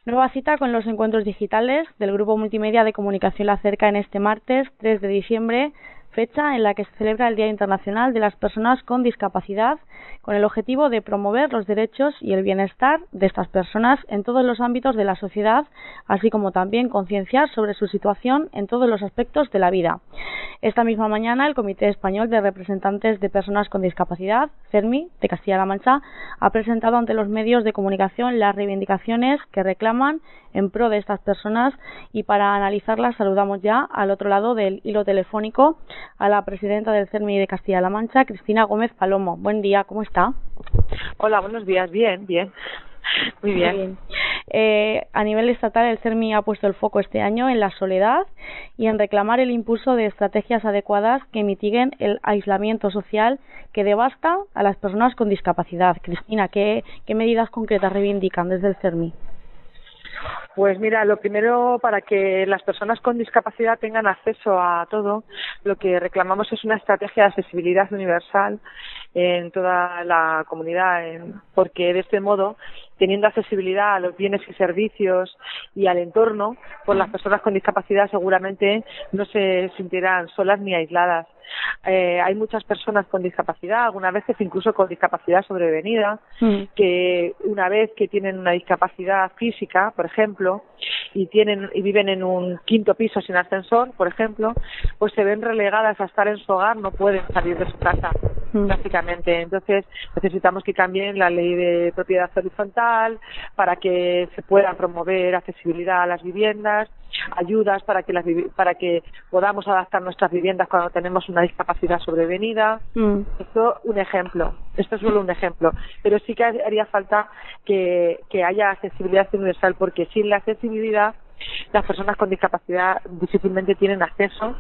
Nueva cita con los encuentros digitales del Grupo Multimedia de Comunicación La Cerca en este martes 3 de diciembre, fecha en la que se celebra el Día Internacional de las Personas con Discapacidad, con el objetivo de promover los derechos y el bienestar de estas personas en todos los ámbitos de la sociedad, así como también concienciar sobre su situación en todos los aspectos de la vida. Esta misma mañana, el Comité Español de Representantes de Personas con Discapacidad, CERMI, de Castilla-La Mancha, ha presentado ante los medios de comunicación las reivindicaciones que reclaman en pro de estas personas, y para analizarlas saludamos ya al otro lado del hilo telefónico a la presidenta del CERMI de Castilla-La Mancha, Cristina Gómez Palomo. Buen día, ¿cómo está? Hola, buenos días. Bien. Muy bien. A nivel estatal, el CERMI ha puesto el foco este año en la soledad y en reclamar el impulso de estrategias adecuadas que mitiguen el aislamiento social que devasta a las personas con discapacidad. Cristina, ¿qué medidas concretas reivindican desde el CERMI? Pues mira, lo primero, para que las personas con discapacidad tengan acceso a todo, lo que reclamamos es una estrategia de accesibilidad universal en toda la comunidad, porque de este modo, teniendo accesibilidad a los bienes y servicios y al entorno, pues las personas con discapacidad seguramente no se sentirán solas ni aisladas. Hay muchas personas con discapacidad, algunas veces incluso con discapacidad sobrevenida, que una vez que tienen una discapacidad física, por ejemplo, y viven en un quinto piso sin ascensor, por ejemplo, pues se ven relegadas a estar en su hogar, no pueden salir de su casa prácticamente. Entonces necesitamos que cambien la ley de propiedad horizontal para que se pueda promover accesibilidad a las viviendas, ayudas para que podamos adaptar nuestras viviendas cuando tenemos una discapacidad sobrevenida. Esto es solo un ejemplo, pero sí que haría falta que haya accesibilidad universal, porque sin la accesibilidad las personas con discapacidad difícilmente tienen acceso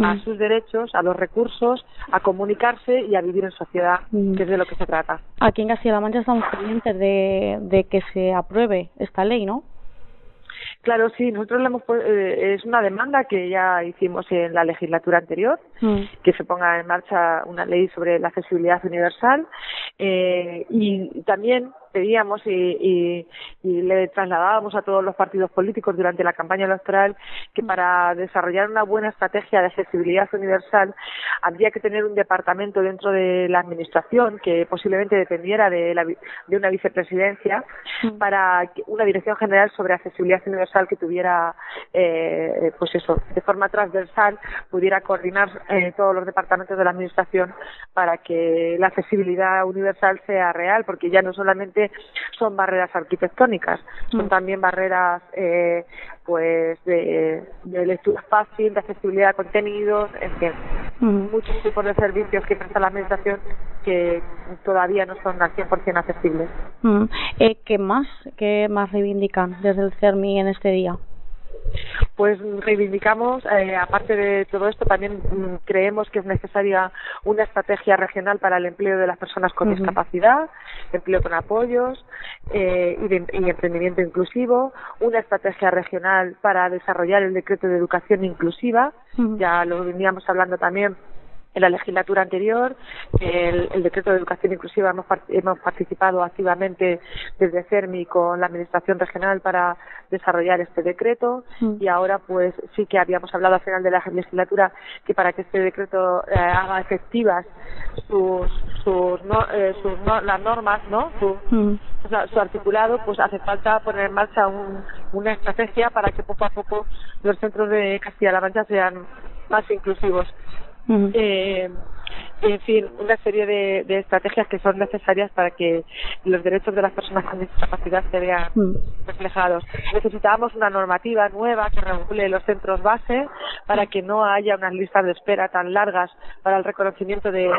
a sus derechos, a los recursos, a comunicarse y a vivir en sociedad, que es de lo que se trata. Aquí en Castilla-La Mancha estamos pendientes de que se apruebe esta ley, ¿no? Claro, sí, nosotros es una demanda que ya hicimos en la legislatura anterior, que se ponga en marcha una ley sobre la accesibilidad universal, y también pedíamos y le trasladábamos a todos los partidos políticos durante la campaña electoral que para desarrollar una buena estrategia de accesibilidad universal habría que tener un departamento dentro de la administración que posiblemente dependiera de una vicepresidencia, para una dirección general sobre accesibilidad universal que tuviera, pues eso, de forma transversal, pudiera coordinar todos los departamentos de la administración para que la accesibilidad universal sea real, porque ya no solamente son barreras arquitectónicas, son también barreras pues de lectura fácil, de accesibilidad a contenidos, en fin, muchos tipos de servicios que presta la administración que todavía no son al 100% accesibles. ¿Qué más reivindican desde el CERMI en este día? Pues reivindicamos, aparte de todo esto, también creemos que es necesaria una estrategia regional para el empleo de las personas con discapacidad, empleo con apoyos y emprendimiento inclusivo, una estrategia regional para desarrollar el decreto de educación inclusiva, ya lo veníamos hablando también en la legislatura anterior, el decreto de educación inclusiva hemos participado activamente desde CERMI con la administración regional para desarrollar este decreto, y ahora pues sí que habíamos hablado al final de la legislatura que para que este decreto haga efectivas las normas, ¿no? Su articulado, pues hace falta poner en marcha una estrategia para que poco a poco los centros de Castilla-La Mancha sean más inclusivos. En fin, una serie de estrategias que son necesarias para que los derechos de las personas con discapacidad se vean reflejados. Necesitábamos una normativa nueva que regule los centros base para que no haya unas listas de espera tan largas para el reconocimiento de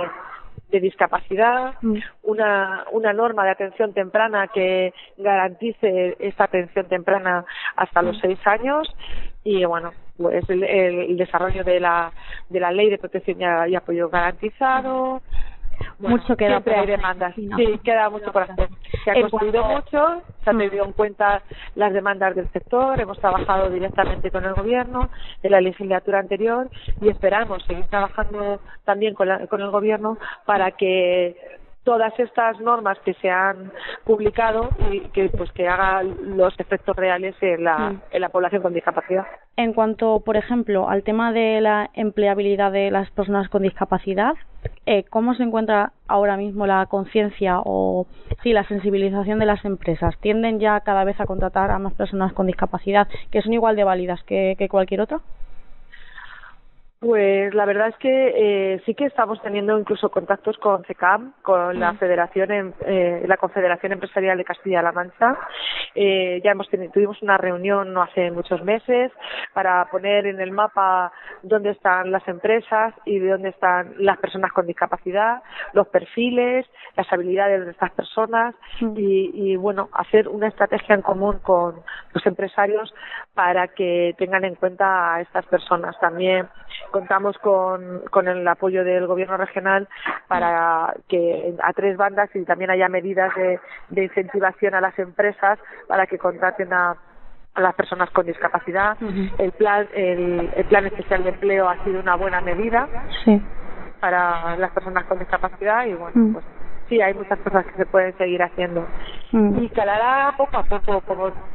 discapacidad, una norma de atención temprana que garantice esta atención temprana hasta los 6 años, y bueno, pues el desarrollo de la ley de protección y apoyo garantizado. Bueno, mucho queda por hay demandas. Sí, queda mucho por hacer. Se ha construido mucho, se han tenido en cuenta las demandas del sector, hemos trabajado directamente con el gobierno en la legislatura anterior y esperamos seguir trabajando también con el gobierno para que todas estas normas que se han publicado y que hagan los efectos reales en la población con discapacidad. En cuanto, por ejemplo, al tema de la empleabilidad de las personas con discapacidad, ¿cómo se encuentra ahora mismo la conciencia o la sensibilización de las empresas? ¿Tienden ya cada vez a contratar a más personas con discapacidad que son igual de válidas que cualquier otra? Pues la verdad es que sí que estamos teniendo incluso contactos con CECAM, con la Federación, la Confederación Empresarial de Castilla-La Mancha. Ya tuvimos una reunión no hace muchos meses para poner en el mapa dónde están las empresas y de dónde están las personas con discapacidad, los perfiles, las habilidades de estas personas y bueno, hacer una estrategia en común con los empresarios para que tengan en cuenta a estas personas. También contamos con el apoyo del gobierno regional para que a 3 bandas y también haya medidas de incentivación a las empresas para que contraten a las personas con discapacidad. El plan especial de empleo ha sido una buena medida para las personas con discapacidad y bueno, pues sí, hay muchas cosas que se pueden seguir haciendo y calará poco a poco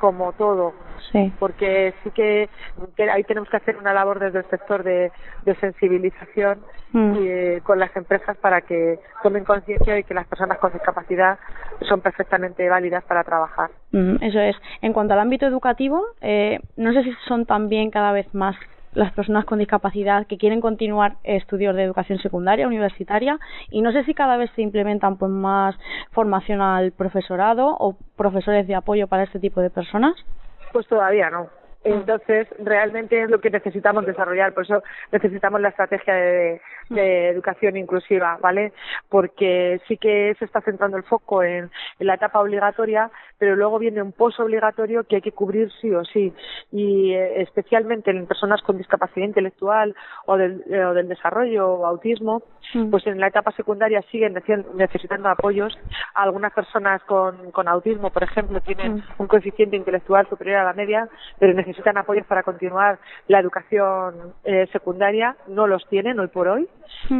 como todo. Sí. Porque sí que ahí tenemos que hacer una labor desde el sector de sensibilización con las empresas para que tomen conciencia de que las personas con discapacidad son perfectamente válidas para trabajar. Eso es. En cuanto al ámbito educativo, no sé si son también cada vez más las personas con discapacidad que quieren continuar estudios de educación secundaria, universitaria, y no sé si cada vez se implementan pues más formación al profesorado o profesores de apoyo para este tipo de personas. Pues todavía no. Entonces, realmente es lo que necesitamos desarrollar, por eso necesitamos la estrategia de educación inclusiva, ¿vale? Porque sí que se está centrando el foco en la etapa obligatoria, pero luego viene un posobligatorio que hay que cubrir sí o sí, y especialmente en personas con discapacidad intelectual o del desarrollo o autismo, pues en la etapa secundaria siguen necesitando apoyos. Algunas personas con autismo, por ejemplo, tienen un coeficiente intelectual superior a la media, pero necesitan apoyos para continuar la educación secundaria, no los tienen hoy por hoy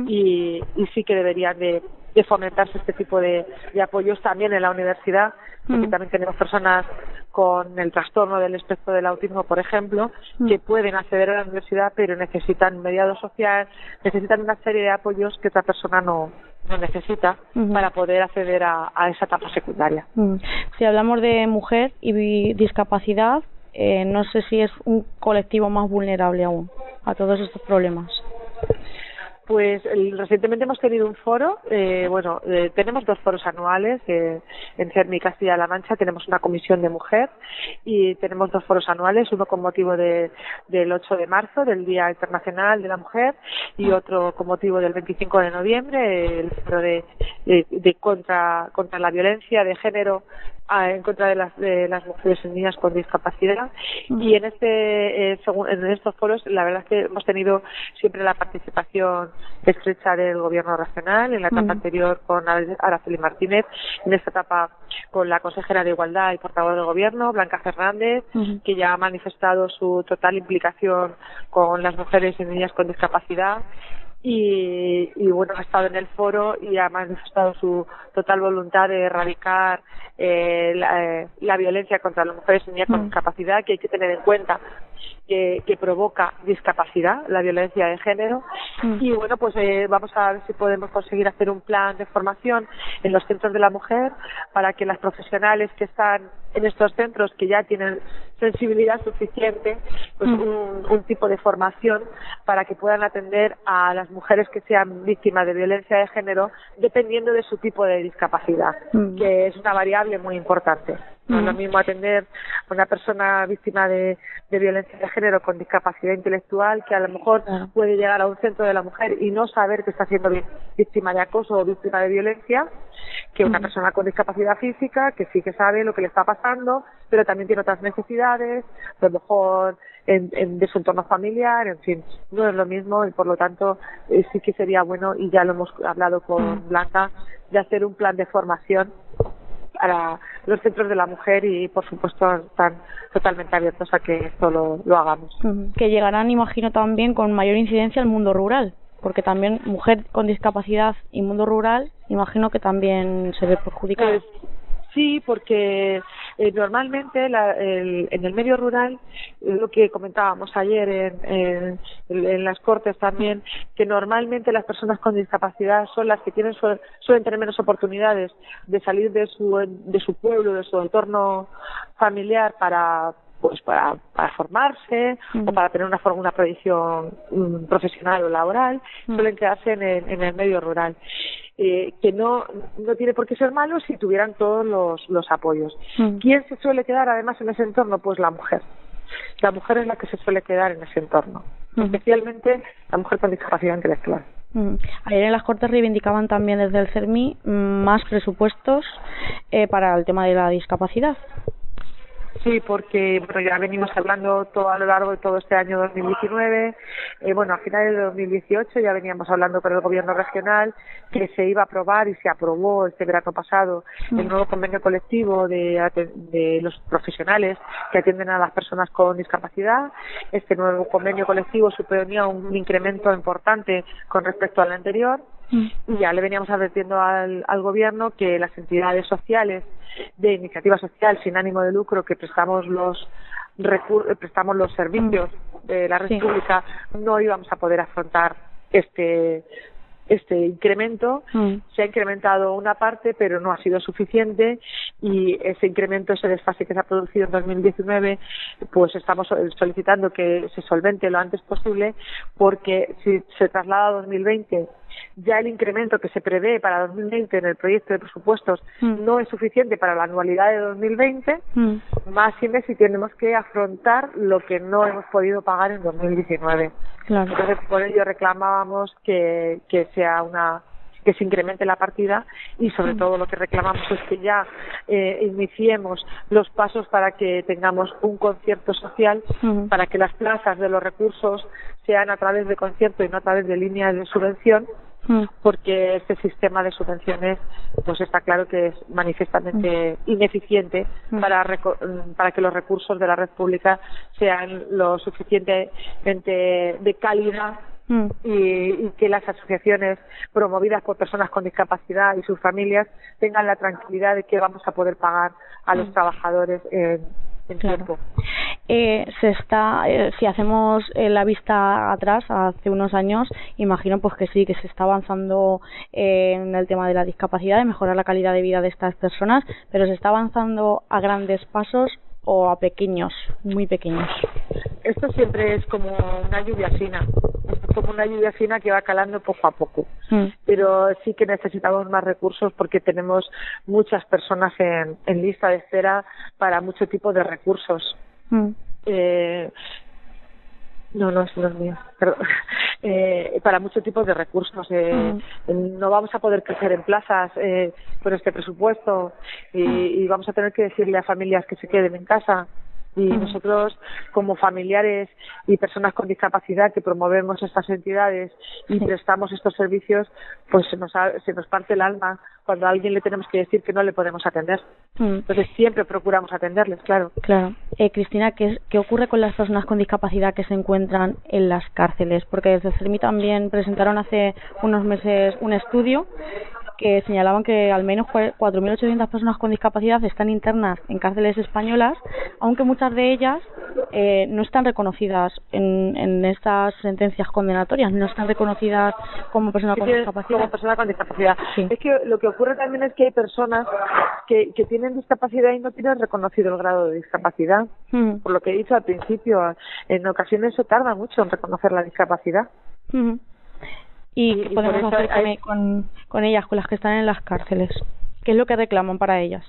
y sí que deberían de fomentarse este tipo de apoyos también en la universidad, porque también tenemos personas con el trastorno del espectro del autismo, por ejemplo, que pueden acceder a la universidad pero necesitan mediado social, necesitan una serie de apoyos que otra persona no necesita para poder acceder a esa etapa secundaria. Si hablamos de mujer y discapacidad, no sé si es un colectivo más vulnerable aún a todos estos problemas. Pues recientemente hemos tenido un foro, tenemos 2 foros anuales en CERMI Castilla-La Mancha, tenemos una comisión de mujer y tenemos 2 foros anuales, uno con motivo del 8 de marzo, del Día Internacional de la Mujer, y otro con motivo del 25 de noviembre, el foro de contra la violencia de género en contra de las mujeres y niñas con discapacidad. Y en estos foros la verdad es que hemos tenido siempre la participación estrecha del gobierno regional, en la etapa anterior con Araceli Martínez, en esta etapa con la consejera de Igualdad y portavoz del gobierno, Blanca Fernández, que ya ha manifestado su total implicación con las mujeres y niñas con discapacidad. Y bueno, ha estado en el foro y ha manifestado su total voluntad de erradicar la violencia contra las mujeres y niñas con discapacidad, que hay que tener en cuenta que provoca discapacidad, la violencia de género. Y bueno, pues vamos a ver si podemos conseguir hacer un plan de formación en los centros de la mujer para que las profesionales que están en estos centros, que ya tienen sensibilidad suficiente, pues un tipo de formación para que puedan atender a las mujeres que sean víctimas de violencia de género dependiendo de su tipo de discapacidad, que es una variable muy importante. No es lo mismo atender a una persona víctima de violencia de género con discapacidad intelectual, que a lo mejor puede llegar a un centro de la mujer y no saber que está siendo víctima de acoso o víctima de violencia, que una persona con discapacidad física, que sí que sabe lo que le está pasando, pero también tiene otras necesidades, a lo mejor de su entorno familiar, en fin, no es lo mismo, y por lo tanto sí que sería bueno, y ya lo hemos hablado con Blanca, de hacer un plan de formación para los centros de la mujer, y por supuesto están totalmente abiertos a que esto lo hagamos. Que llegarán, imagino, también con mayor incidencia al mundo rural. Porque también mujer con discapacidad y mundo rural, imagino que también se ve perjudicada. Sí, porque normalmente en el medio rural, lo que comentábamos ayer en las Cortes también, que normalmente las personas con discapacidad son las que suelen tener menos oportunidades de salir de su pueblo, de su entorno familiar para formarse o para tener una proyección profesional o laboral, suelen quedarse en el medio rural. Que no tiene por qué ser malo si tuvieran todos los apoyos. ¿Quién se suele quedar además en ese entorno? Pues la mujer. La mujer es la que se suele quedar en ese entorno, especialmente la mujer con discapacidad intelectual. Ayer en las Cortes reivindicaban también desde el CERMI más presupuestos para el tema de la discapacidad. Sí, porque ya venimos hablando todo a lo largo de todo este año 2019. A finales de 2018 ya veníamos hablando con el Gobierno regional que se iba a aprobar y se aprobó este verano pasado el nuevo convenio colectivo de los profesionales que atienden a las personas con discapacidad. Este nuevo convenio colectivo suponía un incremento importante con respecto al anterior. Y ya le veníamos advirtiendo al Gobierno que las entidades sociales de iniciativa social sin ánimo de lucro que prestamos los servicios de la red pública no íbamos a poder afrontar este incremento. Se ha incrementado una parte, pero no ha sido suficiente, y ese incremento, ese desfase que se ha producido en 2019, pues estamos solicitando que se solvente lo antes posible, porque si se traslada a 2020, ya el incremento que se prevé para 2020 en el proyecto de presupuestos no es suficiente para la anualidad de 2020, más si tenemos que afrontar lo que no hemos podido pagar en 2019. Claro. Entonces, por ello reclamábamos que se incremente la partida, y sobre todo lo que reclamamos es que ya iniciemos los pasos para que tengamos un concierto social, para que las plazas de los recursos sean a través de concierto y no a través de líneas de subvención, porque este sistema de subvenciones pues está claro que es manifiestamente ineficiente para que los recursos de la red pública sean lo suficientemente de calidad y que las asociaciones promovidas por personas con discapacidad y sus familias tengan la tranquilidad de que vamos a poder pagar a los trabajadores en tiempo. Si hacemos la vista atrás, hace unos años, imagino pues que sí, que se está avanzando en el tema de la discapacidad, de mejorar la calidad de vida de estas personas, pero se está avanzando a grandes pasos o a pequeños, muy pequeños. Esto siempre es como una lluvia fina, que va calando poco a poco. Pero sí que necesitamos más recursos porque tenemos muchas personas en lista de espera para mucho tipo de recursos. No es mío, perdón. Para muchos tipos de recursos. No vamos a poder crecer en plazas con este presupuesto, y vamos a tener que decirle a familias que se queden en casa. Y nosotros, como familiares y personas con discapacidad que promovemos estas entidades y prestamos estos servicios, pues se nos parte el alma cuando a alguien le tenemos que decir que no le podemos atender. Entonces siempre procuramos atenderles, claro. Claro. Cristina, ¿qué ocurre con las personas con discapacidad que se encuentran en las cárceles? Porque desde CERMI también presentaron hace unos meses un estudio que señalaban que al menos 4.800 personas con discapacidad están internas en cárceles españolas, aunque muchas de ellas no están reconocidas en estas sentencias condenatorias, no están reconocidas como personas con discapacidad. Como persona con discapacidad. Sí. Es que lo que ocurre también es que hay personas que tienen discapacidad y no tienen reconocido el grado de discapacidad. Por lo que he dicho al principio, en ocasiones eso tarda mucho en reconocer la discapacidad. ¿Y qué podemos hacer con ellas, con las que están en las cárceles? ¿Qué es lo que reclaman para ellas?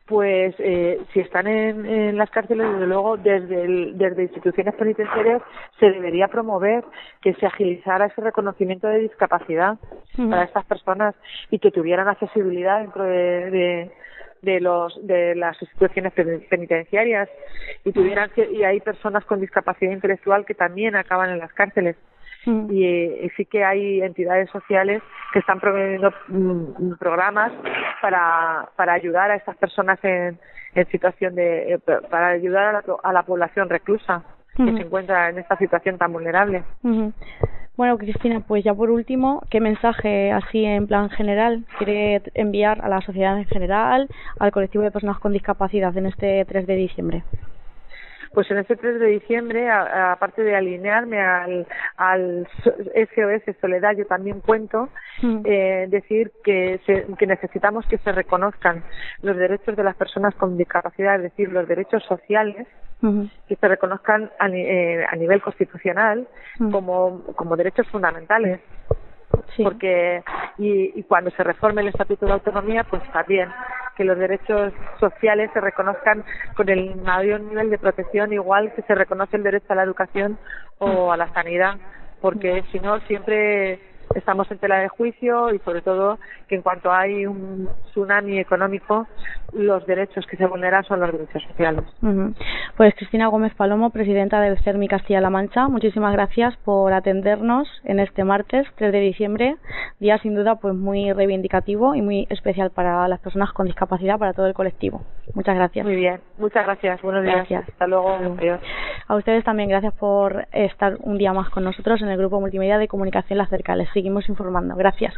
Pues si están en las cárceles, desde luego, desde instituciones penitenciarias se debería promover que se agilizara ese reconocimiento de discapacidad para estas personas y que tuvieran accesibilidad dentro de las instituciones penitenciarias, y hay personas con discapacidad intelectual que también acaban en las cárceles. Y sí que hay entidades sociales que están promoviendo programas para ayudar a estas personas en situación para ayudar a la población reclusa que se encuentra en esta situación tan vulnerable. Bueno, Cristina, pues ya por último, ¿qué mensaje así en plan general quiere enviar a la sociedad en general, al colectivo de personas con discapacidad en este 3 de diciembre? Pues en este 3 de diciembre, aparte de alinearme al SOS Soledad, yo también cuento, decir que necesitamos que se reconozcan los derechos de las personas con discapacidad, es decir, los derechos sociales, que se reconozcan a nivel constitucional como derechos fundamentales. Sí. Porque y cuando se reforme el Estatuto de Autonomía, pues también que los derechos sociales se reconozcan con el mayor nivel de protección, igual que se reconoce el derecho a la educación o a la sanidad, porque si no siempre estamos en tela de juicio, y sobre todo que en cuanto hay un tsunami económico, los derechos que se vulneran son los derechos sociales. Pues Cristina Gómez Palomo, presidenta del CERMI Castilla-La Mancha, muchísimas gracias por atendernos en este martes 3 de diciembre, día sin duda pues muy reivindicativo y muy especial para las personas con discapacidad, para todo el colectivo. Muchas gracias. Muy bien, muchas gracias. Buenos días. Hasta luego. Adiós. A ustedes también gracias por estar un día más con nosotros en el Grupo Multimedia de Comunicación La Cerca. Les seguimos informando. Gracias.